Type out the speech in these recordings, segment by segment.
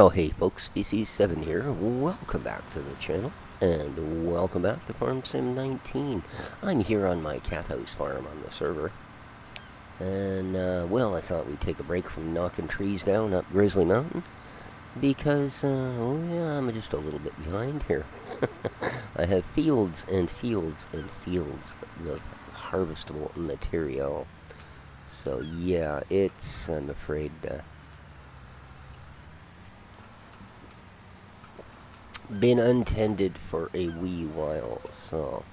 Well, hey folks, Species7 here. Welcome back to the channel, and welcome back to Farm Sim 19. I'm here on my Cathouse Farm on the server. And, well, I thought we'd take a break from knocking trees down up Grizzly Mountain, because, oh yeah, I'm just a little bit behind here. I have fields and fields and fields of harvestable material. So, yeah, it's, I'm afraid, been untended for a wee while, so.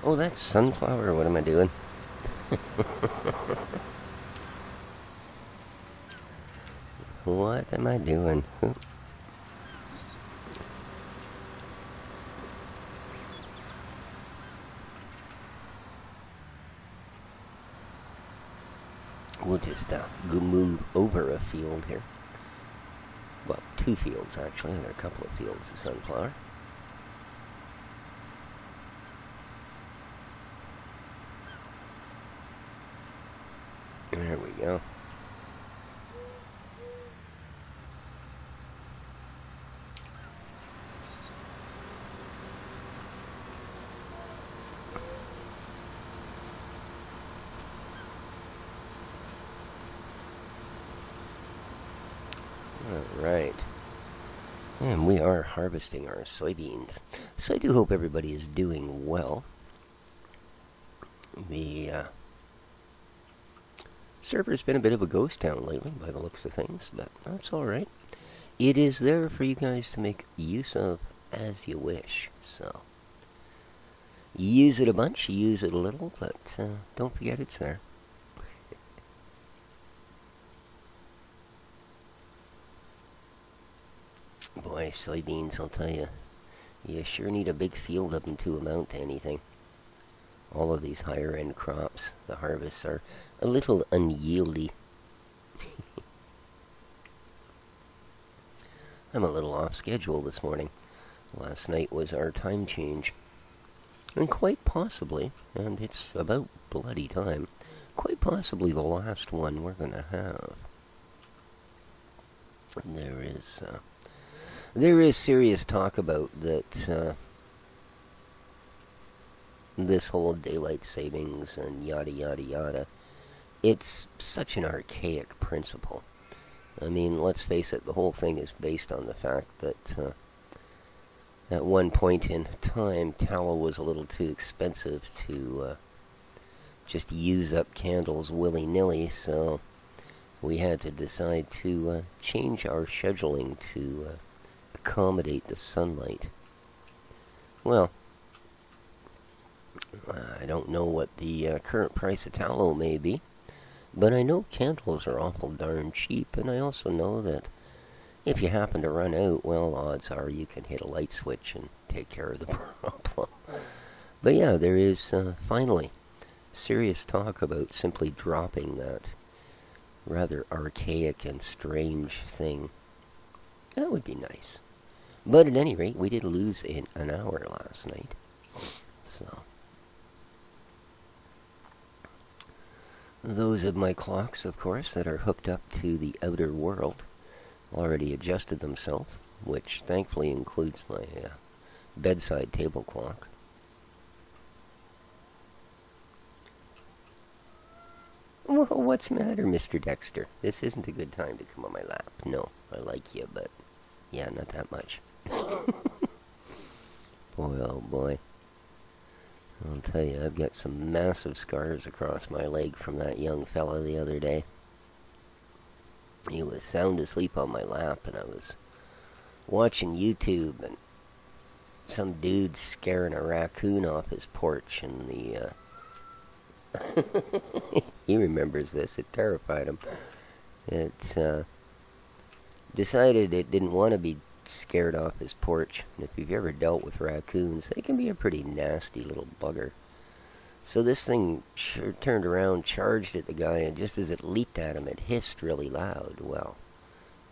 Oh, that's sunflower. What am I doing? What am I doing? We'll just move over a field here. Well, two fields actually. There are a couple of fields of sunflower. There we go. Alright. And we are harvesting our soybeans. So I do hope everybody is doing well. The server's been a bit of a ghost town lately by the looks of things, but that's alright. It is there for you guys to make use of as you wish. So use it a bunch, use it a little, but don't forget it's there. Boy, soybeans, I'll tell you, you sure need a big field of them to amount to anything. All of these higher-end crops, the harvests are a little unyieldy. I'm a little off schedule this morning. Last night was our time change. And quite possibly, and it's about bloody time, quite possibly the last one we're going to have. There is serious talk about that this whole daylight savings and yada yada yada. It's such an archaic principle. I mean, let's face it, the whole thing is based on the fact that at one point in time, tallow was a little too expensive to just use up candles willy-nilly, so we had to decide to change our scheduling to accommodate the sunlight. Well, I don't know what the current price of tallow may be, but I know candles are awful darn cheap, and I also know that if you happen to run out, well, odds are you can hit a light switch and take care of the problem. But yeah, there is finally serious talk about simply dropping that rather archaic and strange thing. That would be nice. But at any rate, we did lose an hour last night. So those of my clocks, of course, that are hooked up to the outer world already adjusted themselves, which thankfully includes my bedside table clock. Well, what's the matter, Mr. Dexter? This isn't a good time to come on my lap. No, I like you, but yeah, not that much. Boy, oh boy. I'll tell you, I've got some massive scars across my leg from that young fella the other day. He was sound asleep on my lap, and I was watching YouTube, and some dude scaring a raccoon off his porch, and the, he remembers this, it terrified him. It, decided it didn't want to be scared off his porch. And if you've ever dealt with raccoons, they can be a pretty nasty little bugger. So this thing turned around, charged at the guy, and just as it leaped at him, it hissed really loud. Well,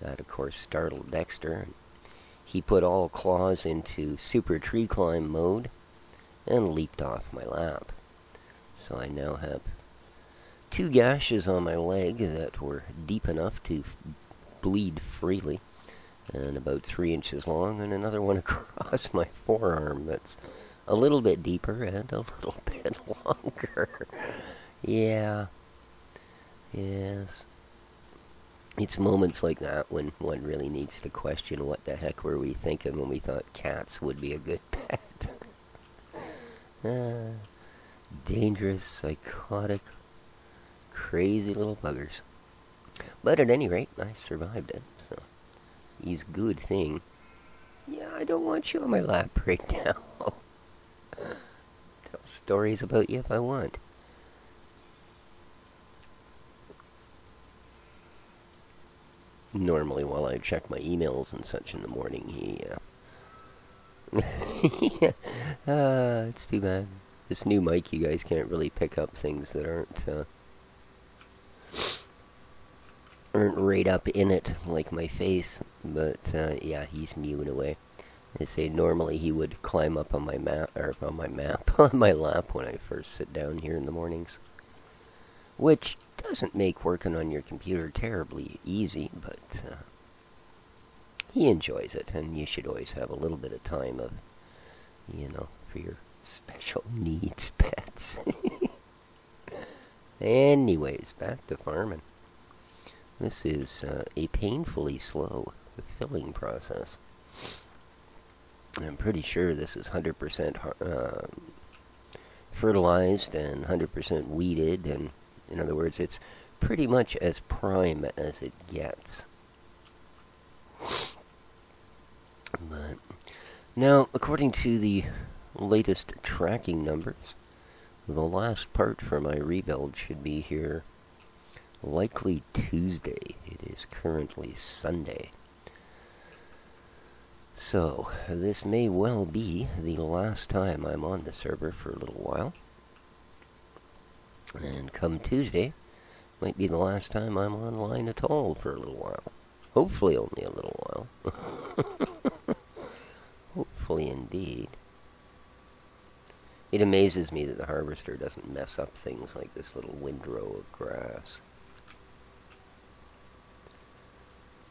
that of course startled Dexter, and he put all claws into super tree climb mode and leaped off my lap. So I now have 2 gashes on my leg that were deep enough to bleed freely, and about 3 inches long, and another one across my forearm that's a little bit deeper and a little bit longer. Yeah. Yes. It's moments like that when one really needs to question what the heck were we thinking when we thought cats would be a good pet. Dangerous, psychotic, crazy little buggers. But at any rate, I survived it, so he's a good thing. Yeah, I don't want you on my lap right now. Tell stories about you if I want. Normally, while I check my emails and such in the morning, it's too bad. This new mic, you guys can't really pick up things that aren't right up in it, like my face. But, yeah, he's mewing away. They say normally he would climb up on my on my lap when I first sit down here in the mornings. Which doesn't make working on your computer terribly easy, but he enjoys it, and you should always have a little bit of time of, for your special needs pets. Anyways, back to farming. This is a painfully slow filling process. I'm pretty sure this is 100% fertilized and 100% weeded, and in other words, it's pretty much as prime as it gets. But now, according to the latest tracking numbers, the last part for my rebuild should be here likely Tuesday. It is currently Sunday. So, this may well be the last time I'm on the server for a little while. And come Tuesday, might be the last time I'm online at all for a little while. Hopefully only a little while. Hopefully indeed. It amazes me that the harvester doesn't mess up things like this little windrow of grass.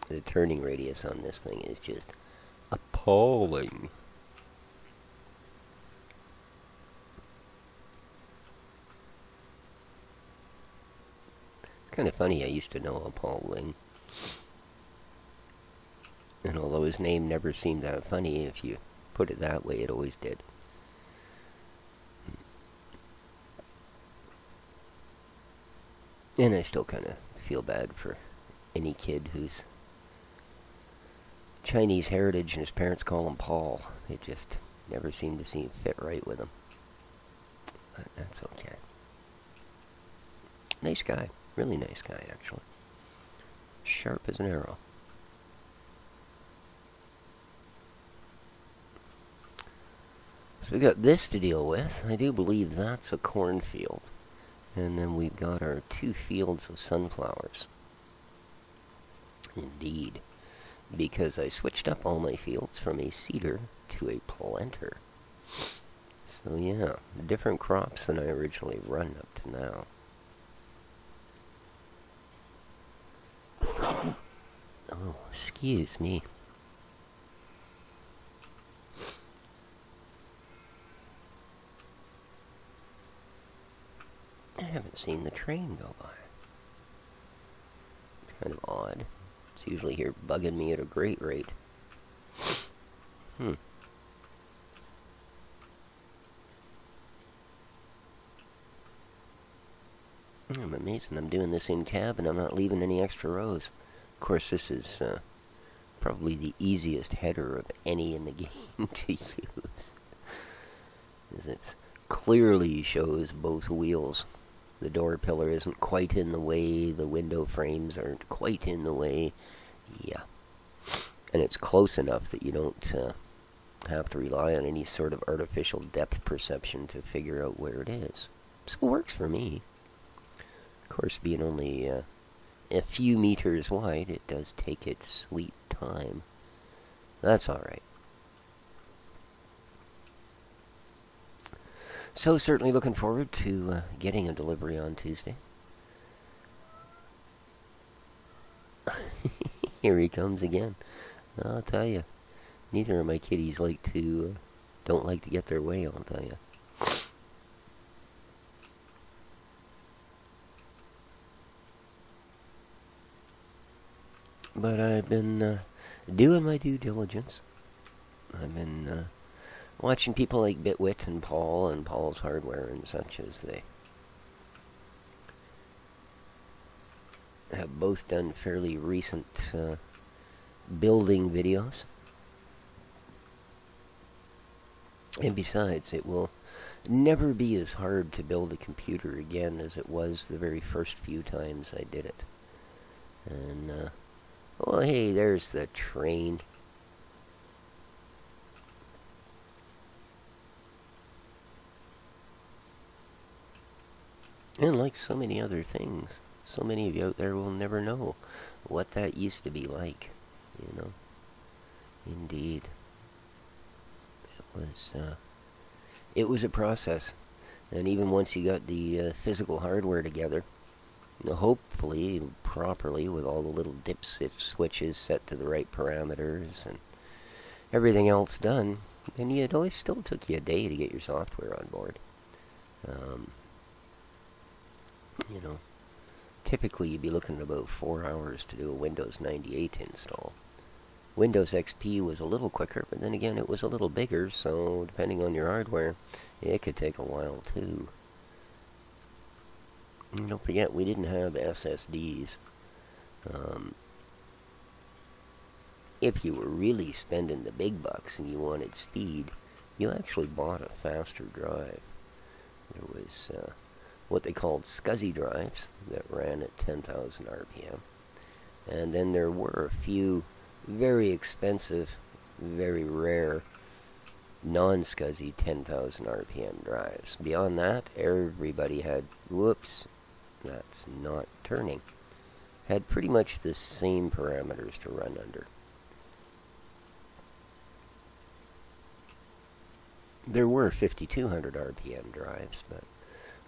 The turning radius on this thing is just appalling. It's kind of funny, I used to know appalling. And although his name never seemed that funny, if you put it that way, it always did. And I still kind of feel bad for any kid who's Chinese heritage and his parents call him Paul. It just never seemed to fit right with him. But that's okay. Nice guy. Really nice guy, actually. Sharp as an arrow. So we got this to deal with. I do believe that's a cornfield. And then we've got our 2 fields of sunflowers. Indeed. Because I switched up all my fields from a seeder to a planter. So yeah, different crops than I originally run up to now. Oh, excuse me. I haven't seen the train go by. It's kind of odd. It's usually here bugging me at a great rate. I'm amazed I'm doing this in cab and I'm not leaving any extra rows. Of course, this is probably the easiest header of any in the game to use. As it clearly shows both wheels. The door pillar isn't quite in the way, the window frames aren't quite in the way. Yeah. And it's close enough that you don't have to rely on any sort of artificial depth perception to figure out where it is. So it works for me. Of course, being only a few meters wide, it does take its sweet time. That's alright. So certainly looking forward to getting a delivery on Tuesday. Here he comes again. I'll tell you, neither of my kitties don't like to get their way, I'll tell you. But I've been doing my due diligence. I've been watching people like Bitwit and Paul and Paul's Hardware and such, as they have both done fairly recent building videos. And besides, it will never be as hard to build a computer again as it was the very first few times I did it. And, well, hey, there's the train. And like so many other things, so many of you out there will never know what that used to be like, you know. Indeed. It was a process. And even once you got the physical hardware together, hopefully, properly, with all the little dip switches set to the right parameters and everything else done, then it always still took you a day to get your software on board. You know, typically you'd be looking at about 4 hours to do a Windows 98 install. Windows XP was a little quicker, but then again it was a little bigger, so depending on your hardware, it could take a while too. And don't forget, we didn't have SSDs. If you were really spending the big bucks and you wanted speed, you actually bought a faster drive. There was what they called SCSI drives that ran at 10,000 RPM. And then there were a few very expensive, very rare, non-SCSI 10,000 RPM drives. Beyond that, everybody had, whoops, that's not turning, had pretty much the same parameters to run under. There were 5,200 RPM drives, but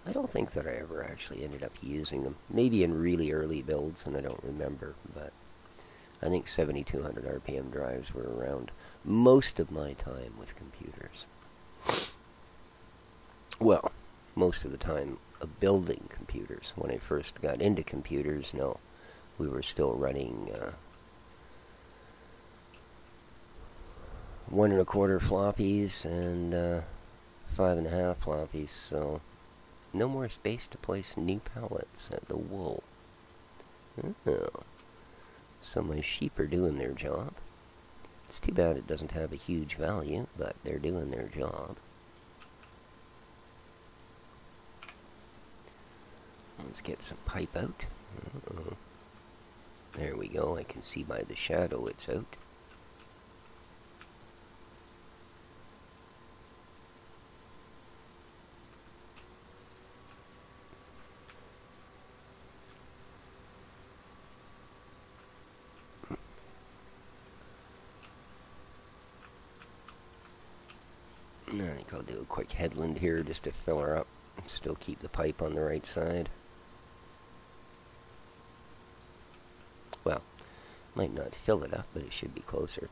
I don't think that I ever actually ended up using them. Maybe in really early builds, and I don't remember, but I think 7,200 RPM drives were around most of my time with computers. Well, most of the time of building computers. When I first got into computers, no, we were still running 1 1/4 floppies and 5.5 floppies, so no more space to place new pallets at the wool. Oh. So my sheep are doing their job. It's too bad it doesn't have a huge value, but they're doing their job. Let's get some pipe out. There we go. I can see by the shadow it's out. I think I'll do a quick headland here just to fill her up and still keep the pipe on the right side. Well, might not fill it up, but it should be closer.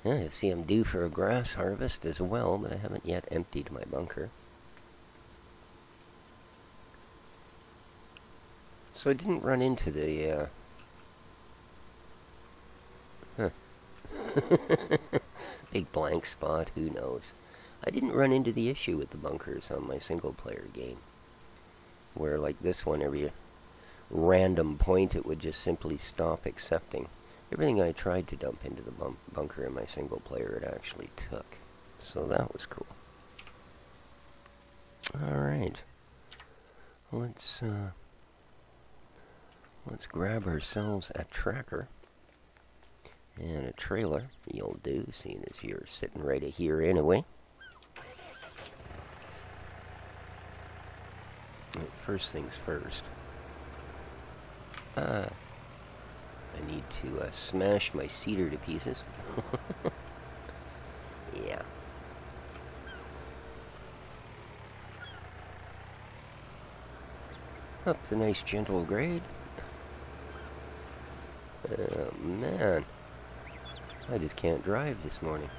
I see I'm due for a grass harvest as well, but I haven't yet emptied my bunker. So I didn't run into the, big blank spot, who knows. I didn't run into the issue with the bunkers on my single-player game, where, like this one, every random point it would just simply stop accepting. Everything I tried to dump into the bunker in my single-player, it actually took. So that was cool. Alright. Let's grab ourselves a tracker and a trailer. You'll do, seeing as you're sitting right here anyway. First things first. I need to smash my cedar to pieces. Yeah. Up the nice gentle grade. Oh, man. I just can't drive this morning.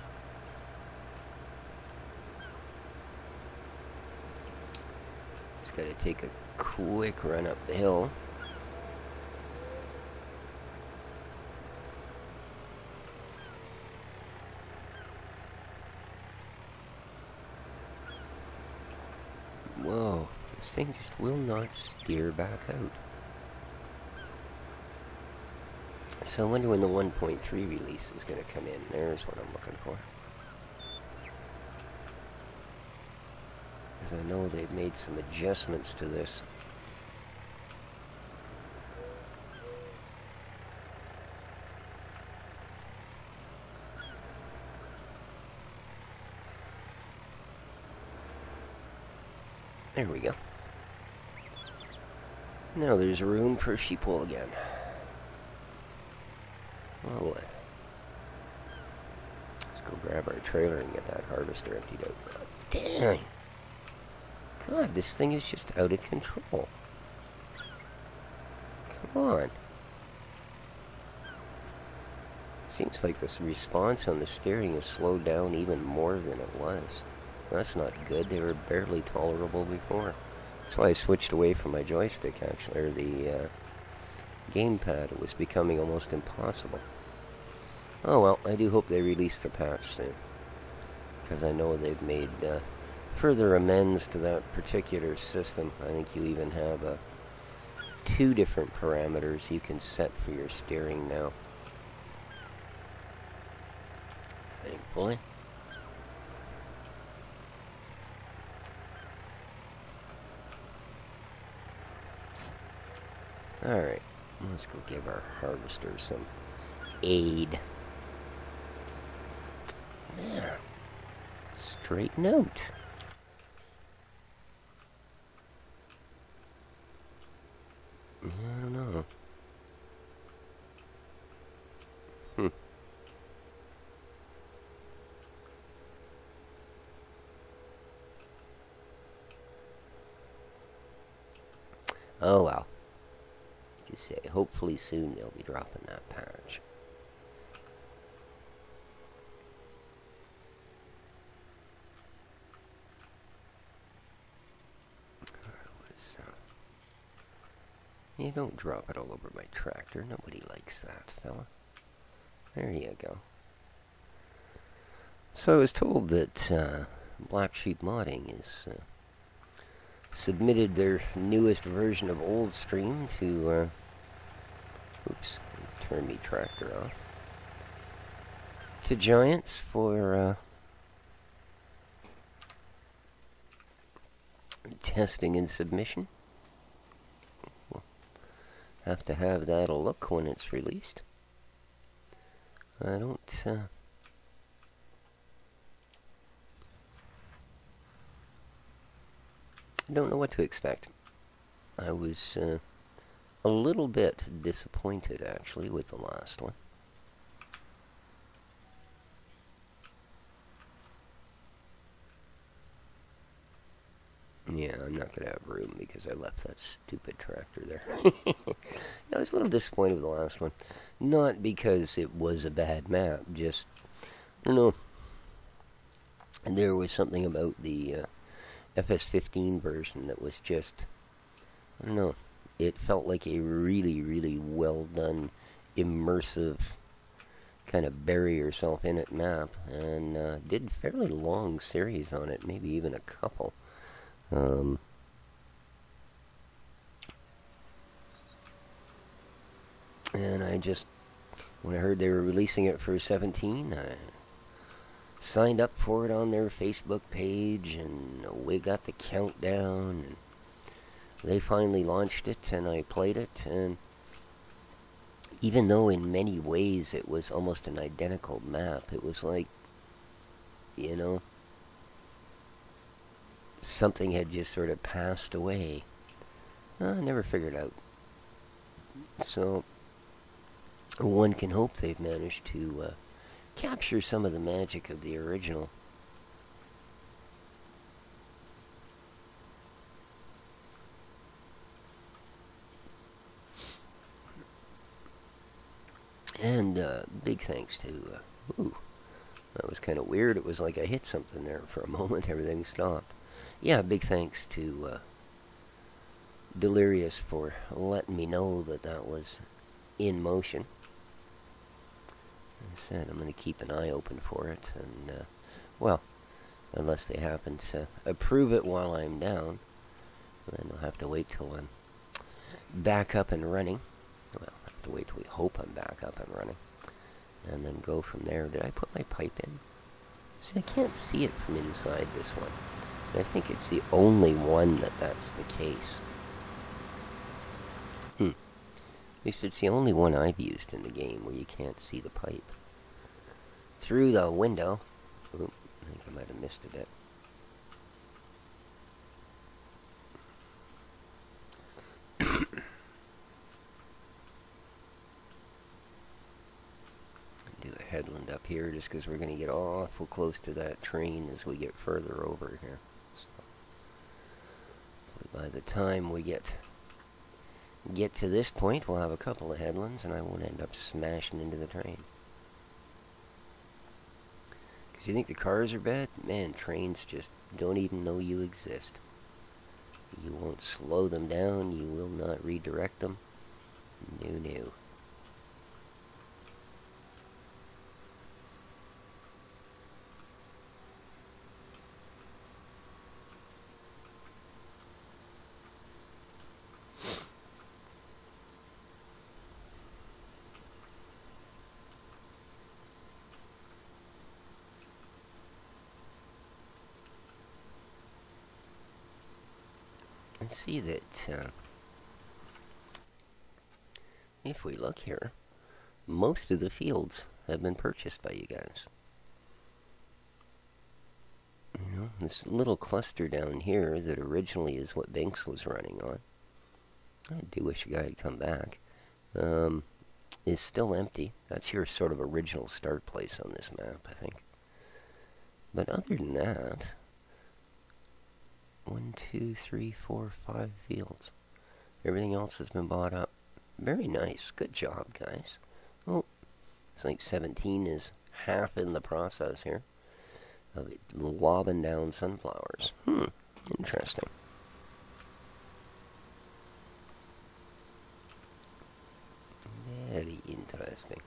Just gotta take a quick run up the hill. Whoa, this thing just will not steer back out. So I wonder when the 1.3 release is going to come in. There's what I'm looking for. Because I know they've made some adjustments to this. There we go. Now there's room for sheepwool again. Oh, let's go grab our trailer and get that harvester emptied out. Dang! God, this thing is just out of control. Come on. Seems like this response on the steering has slowed down even more than it was. That's not good. They were barely tolerable before. That's why I switched away from my joystick, actually, or the gamepad. It was becoming almost impossible. Oh well, I do hope they release the patch soon, because I know they've made further amends to that particular system. I think you even have 2 different parameters you can set for your steering now. Thankfully. Alright, let's go give our harvester some aid. There. Straighten out. I don't know. Oh well. Just say, hopefully soon they'll be dropping that patch. You don't drop it all over my tractor. Nobody likes that, fella. There you go. So I was told that Black Sheep Modding is submitted their newest version of Oldstream to oops, turn me tractor off, to Giants for testing and submission. We'll have to have that a look when it's released. I don't know what to expect. I was a little bit disappointed, actually, with the last one. Yeah, I'm not going to have room because I left that stupid tractor there. I was a little disappointed with the last one. Not because it was a bad map, just, I don't know. There was something about the FS15 version that was just, I don't know, it felt like a really, really well done, immersive, kind of bury yourself in it map, and did fairly long series on it, maybe even a couple. And I just, when I heard they were releasing it for 17, I signed up for it on their Facebook page, and we got the countdown, and they finally launched it, and I played it, and even though in many ways it was almost an identical map, it was like, you know, something had just sort of passed away. I never figured out. So, one can hope they've managed to capture some of the magic of the original. And big thanks to... ooh, that was kind of weird. It was like I hit something there for a moment. Everything stopped. Yeah, big thanks to Delirious for letting me know that that was in motion. As I said, I'm going to keep an eye open for it. And, well, unless they happen to approve it while I'm down, then I'll have to wait till I'm back up and running. Well, I have to wait till we hope I'm back up and running. And then go from there. Did I put my pipe in? See, I can't see it from inside this one. I think it's the only one that's the case. At least it's the only one I've used in the game where you can't see the pipe. Through the window. Oop, I think I might have missed a bit. Do a headland up here just because we're going to get awful close to that train as we get further over here. So, by the time we get to this point, we'll have a couple of headlands and I won't end up smashing into the train. Because you think the cars are bad? Man, trains just don't even know you exist. You won't slow them down, you will not redirect them. No. See that if we look here, most of the fields have been purchased by you guys. You know, this little cluster down here that originally is what Binks was running on, I do wish a guy had come back, is still empty. That's your sort of original start place on this map, I think. But other than that, 1, 2, 3, 4, 5 fields. Everything else has been bought up. Very nice. Good job, guys. Oh, it's like 17 is half in the process here of it lobbing down sunflowers. Interesting. Very interesting.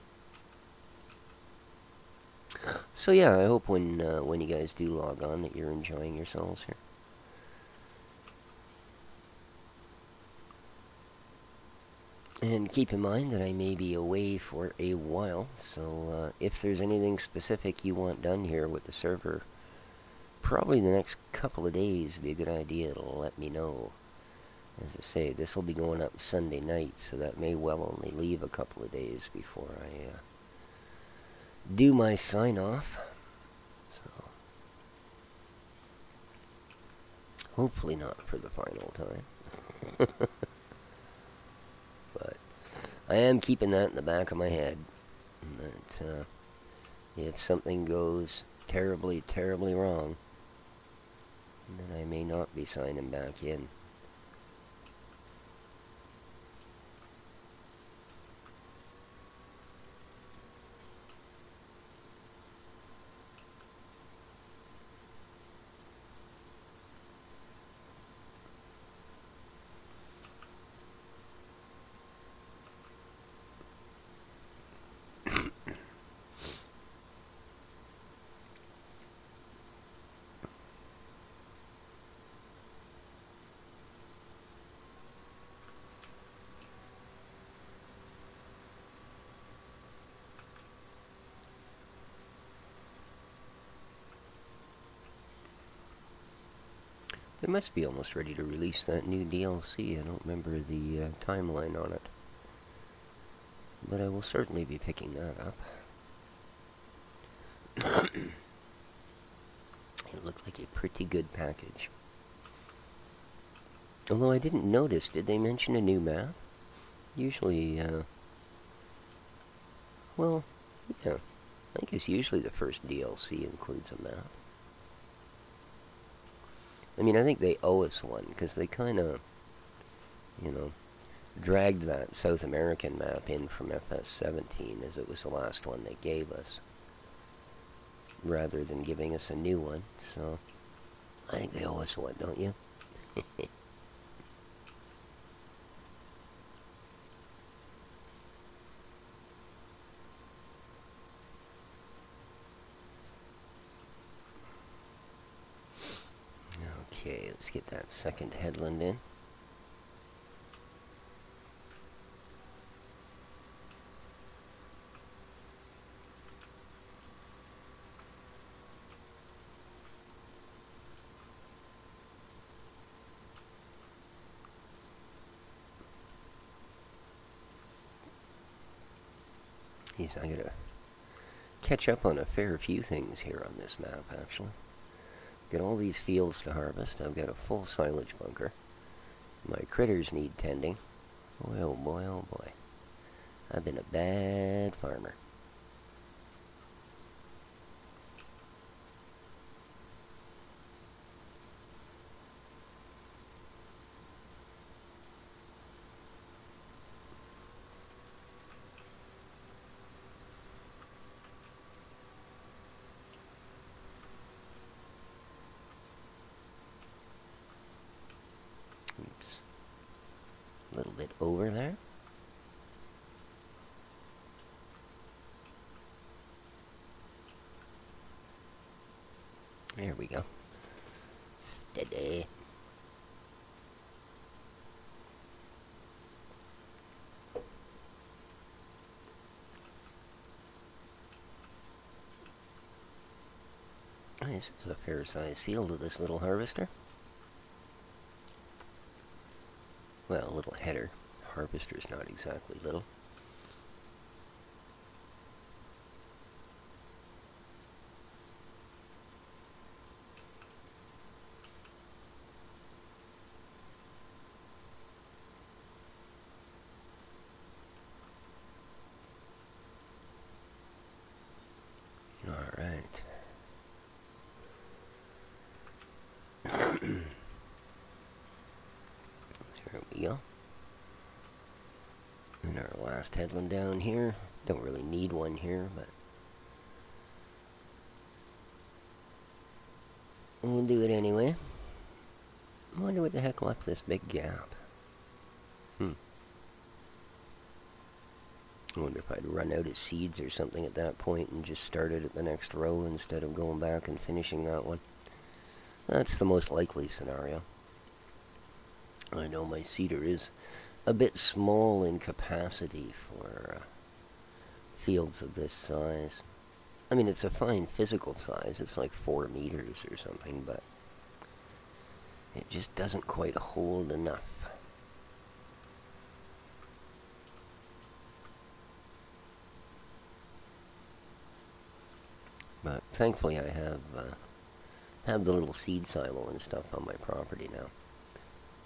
So yeah, I hope when you guys do log on that you're enjoying yourselves here. And keep in mind that I may be away for a while, so if there's anything specific you want done here with the server, probably the next couple of days would be a good idea to let me know. As I say, this will be going up Sunday night, so that may well only leave a couple of days before I do my sign-off. So, hopefully not for the final time. But I am keeping that in the back of my head, that if something goes terribly, terribly wrong, then I may not be signing back in. They must be almost ready to release that new DLC. I don't remember the timeline on it. But I will certainly be picking that up. It looked like a pretty good package. Although I didn't notice, did they mention a new map? Usually, well, yeah. I think it's usually the first DLC includes a map. I mean, I think they owe us one, because they kind of, you know, dragged that South American map in from FS17 as it was the last one they gave us, rather than giving us a new one. So I think they owe us one, don't you? Okay, let's get that second headland in. Geez, I gotta catch up on a fair few things here on this map, actually. Got all these fields to harvest. I've got a full silage bunker. My critters need tending. Boy, oh boy, oh boy. I've been a bad farmer. A little bit over there. There we go. Steady. This is a fair-sized field with this little harvester. Well, a little header. Harvester's not exactly little. All right. There we go. And our last headland down here. Don't really need one here, but we'll do it anyway. I wonder what the heck left this big gap. I wonder if I'd run out of seeds or something at that point and just started at the next row instead of going back and finishing that one. That's the most likely scenario. I know my seeder is a bit small in capacity for fields of this size. I mean, it's a fine physical size. It's like 4 meters or something, but it just doesn't quite hold enough. But thankfully I have the little seed silo and stuff on my property now.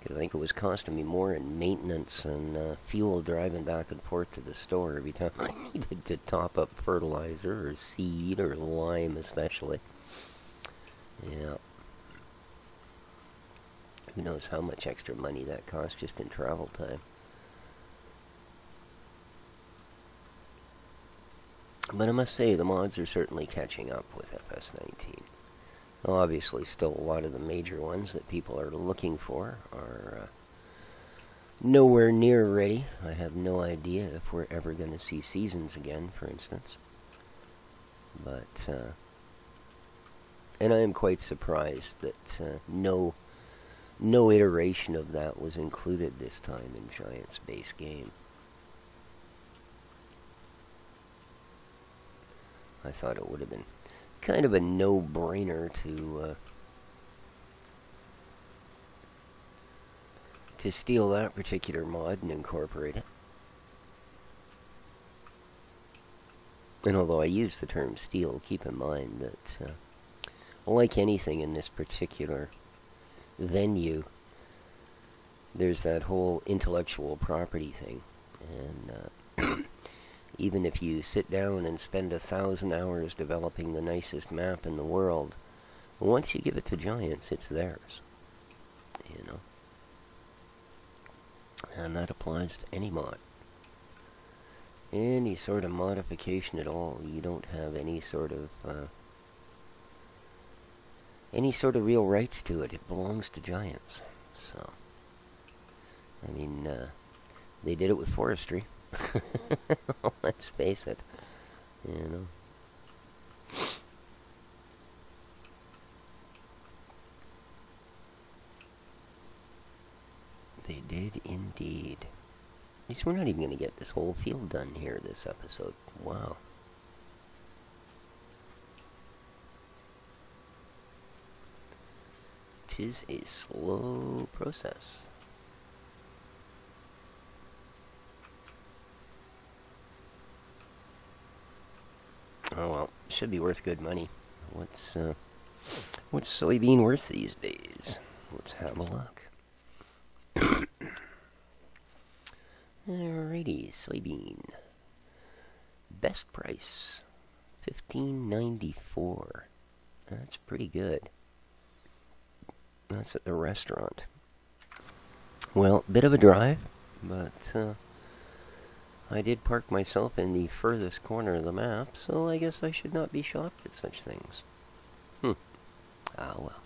Because I think it was costing me more in maintenance and fuel driving back and forth to the store every time I needed to top up fertilizer or seed or lime especially. Yeah. Who knows how much extra money that costs just in travel time. But I must say, the mods are certainly catching up with FS19. Well, obviously, still a lot of the major ones that people are looking for are nowhere near ready. I have no idea if we're ever going to see seasons again, for instance. But, and I am quite surprised that no iteration of that was included this time in Giant's base game. I thought it would have been kind of a no-brainer to steal that particular mod and incorporate it. And although I use the term steal, keep in mind that, like anything in this particular venue, there's that whole intellectual property thing. And even if you sit down and spend 1,000 hours developing the nicest map in the world, once you give it to Giants, it's theirs. You know? And that applies to any mod. Any sort of modification at all, you don't have any sort of real rights to it. It belongs to giants. So, I mean, they did it with forestry. Let's face it, you know. They did indeed. At least we're not even going to get this whole field done here this episode. Wow. Tis a slow process. Oh well, should be worth good money. What's soybean worth these days? Let's have a look. Alrighty, soybean. Best price, $15.94. That's pretty good. That's at the restaurant. Well, bit of a drive, but I did park myself in the furthest corner of the map, so I guess I should not be shocked at such things. Ah well.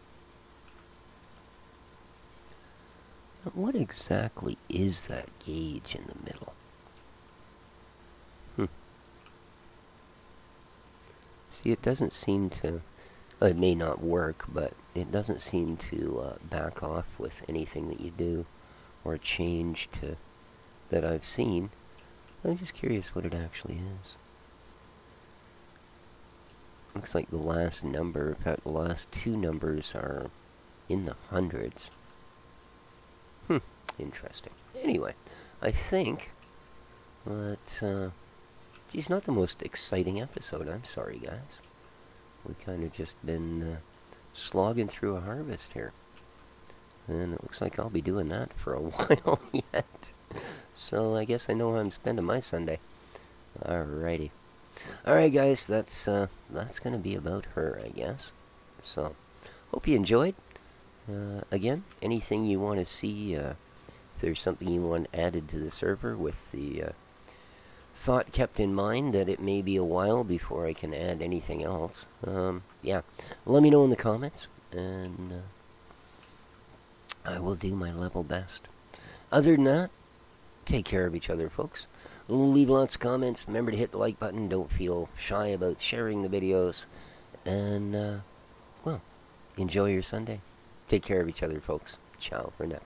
What exactly is that gauge in the middle? See, it doesn't seem to... it may not work, but it doesn't seem to back off with anything that you do or change to that I've seen. I'm just curious what it actually is. Looks like the last number, in fact, the last two numbers are in the hundreds. Interesting. Anyway, I think that, geez, not the most exciting episode. I'm sorry, guys. We kind of just been slogging through a harvest here. And it looks like I'll be doing that for a while yet. So I guess I know how I'm spending my Sunday. Alrighty. Alright, guys, that's going to be about her, I guess. So, hope you enjoyed. Again, anything you want to see, if there's something you want added to the server with the thought kept in mind that it may be a while before I can add anything else, yeah, let me know in the comments, and I will do my level best. Other than that, take care of each other, folks. Leave lots of comments. Remember to hit the like button. Don't feel shy about sharing the videos. And, well, enjoy your Sunday. Take care of each other, folks. Ciao for now.